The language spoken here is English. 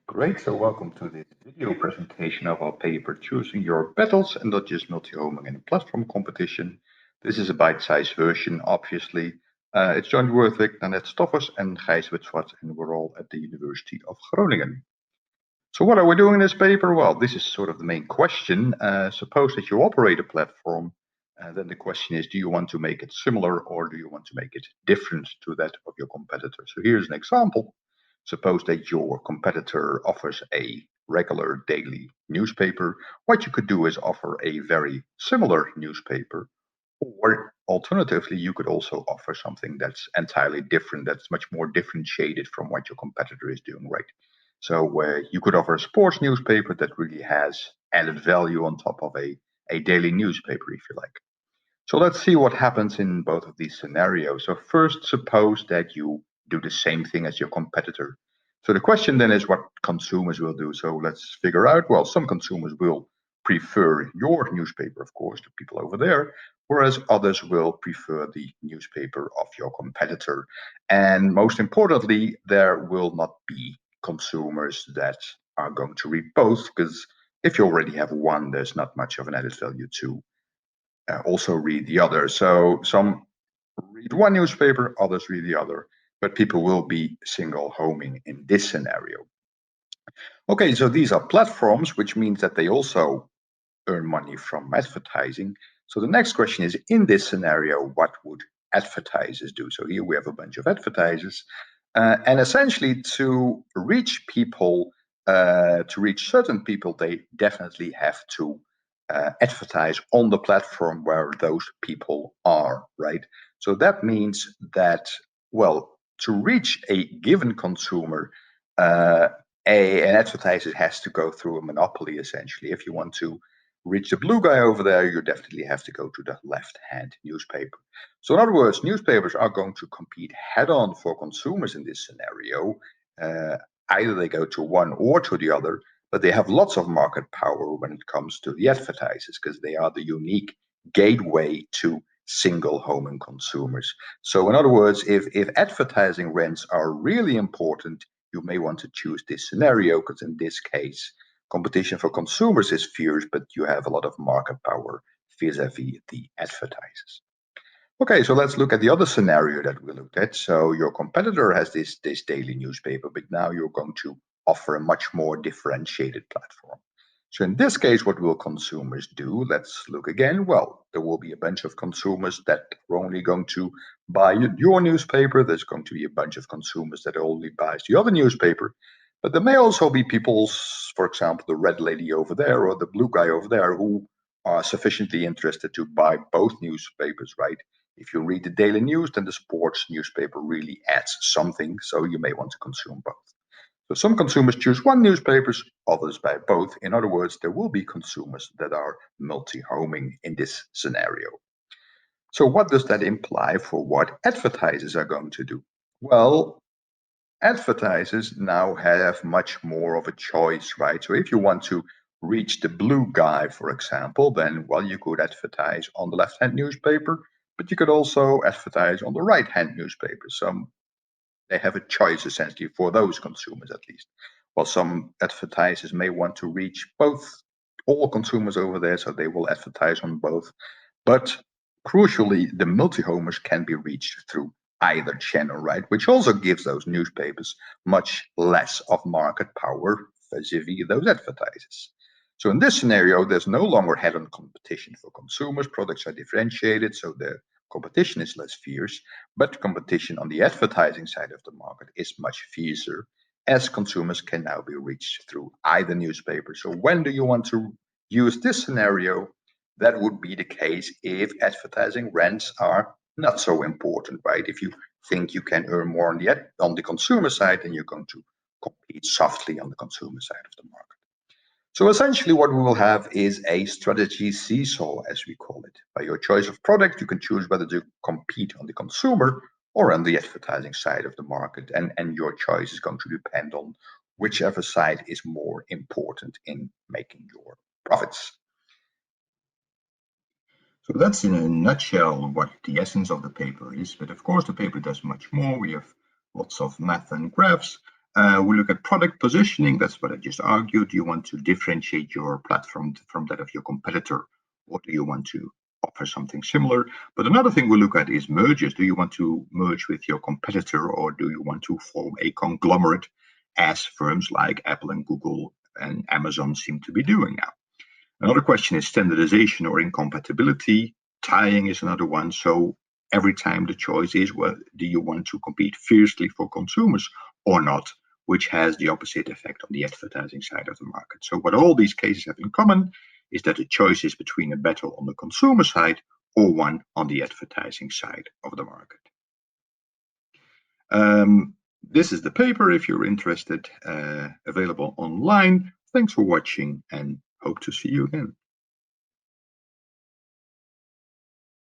Great, so welcome to this video presentation of our paper Choosing Your Battles and Not Just Multi-Homing in a Platform Competition. This is a bite-sized version, obviously. It's joined with Nanette Stoffers and Gijs Witswart, and we're all at the University of Groningen. So what are we doing in this paper? Well, this is sort of the main question. Suppose that you operate a platform, then the question is, do you want to make it similar or do you want to make it different to that of your competitor? So here's an example. Suppose that your competitor offers a regular daily newspaper. What you could do is offer a very similar newspaper, or alternatively, you could also offer something that's entirely different, that's much more differentiated from what your competitor is doing, right? So you could offer a sports newspaper that really has added value on top of a daily newspaper, if you like. So let's see what happens in both of these scenarios. So first, suppose that you do the same thing as your competitor. So the question then is what consumers will do. So let's figure out, well, some consumers will prefer your newspaper, of course, to people over there, whereas others will prefer the newspaper of your competitor. And most importantly, there will not be consumers that are going to read both, because if you already have one, there's not much of an added value to also read the other. So some read one newspaper, others read the other, but people will be single homing in this scenario. Okay, so these are platforms, which means that they also earn money from advertising. So the next question is, in this scenario, what would advertisers do? So here we have a bunch of advertisers, and essentially to reach people, to reach certain people, they definitely have to advertise on the platform where those people are, right? So that means that, well, to reach a given consumer, an advertiser has to go through a monopoly, essentially. If you want to reach the blue guy over there, you definitely have to go to the left-hand newspaper. So in other words, newspapers are going to compete head-on for consumers in this scenario. Either they go to one or to the other, but they have lots of market power when it comes to the advertisers because they are the unique gateway to single homing consumers. So in other words, if advertising rents are really important, you may want to choose this scenario because in this case, competition for consumers is fierce, but you have a lot of market power vis-a-vis the advertisers. Okay, so let's look at the other scenario that we looked at. So your competitor has this daily newspaper, but now you're going to offer a much more differentiated platform. So in this case, what will consumers do? Let's look again. Well, there will be a bunch of consumers that are only going to buy your newspaper. There's going to be a bunch of consumers that only buys the other newspaper. But there may also be people, for example, the red lady over there or the blue guy over there, who are sufficiently interested to buy both newspapers, right? If you read the daily news, then the sports newspaper really adds something, so you may want to consume both. So some consumers choose one newspaper, others buy both. In other words, there will be consumers that are multi-homing in this scenario. So what does that imply for what advertisers are going to do? Well, advertisers now have much more of a choice, right? So if you want to reach the blue guy, for example, then, well, you could advertise on the left-hand newspaper, but you could also advertise on the right-hand newspaper. So they have a choice essentially for those consumers at least. While some advertisers may want to reach all consumers over there, so they will advertise on both. But crucially, the multi-homers can be reached through either channel, right? Which also gives those newspapers much less of market power vis-a-vis those advertisers. So in this scenario, there's no longer head-on competition for consumers. Products are differentiated, so the competition is less fierce, but competition on the advertising side of the market is much fiercer as consumers can now be reached through either newspaper. So when do you want to use this scenario? That would be the case if advertising rents are not so important, right? If you think you can earn more on the consumer side, then you're going to compete softly on the consumer side of the market. So essentially what we will have is a strategy seesaw, as we call it. By your choice of product, you can choose whether to compete on the consumer or on the advertising side of the market. And your choice is going to depend on whichever side is more important in making your profits. So that's in a nutshell what the essence of the paper is. But of course, the paper does much more. We have lots of math and graphs. We look at product positioning. That's what I just argued. Do you want to differentiate your platform from that of your competitor, or do you want to offer something similar? But another thing we look at is mergers. Do you want to merge with your competitor, or do you want to form a conglomerate, as firms like Apple and Google and Amazon seem to be doing now? Another question is standardization or incompatibility. Tying is another one. So every time the choice is, well, do you want to compete fiercely for consumers or not, which has the opposite effect on the advertising side of the market. So what all these cases have in common is that the choice is between a battle on the consumer side or one on the advertising side of the market. This is the paper if you're interested, available online. Thanks for watching and hope to see you again.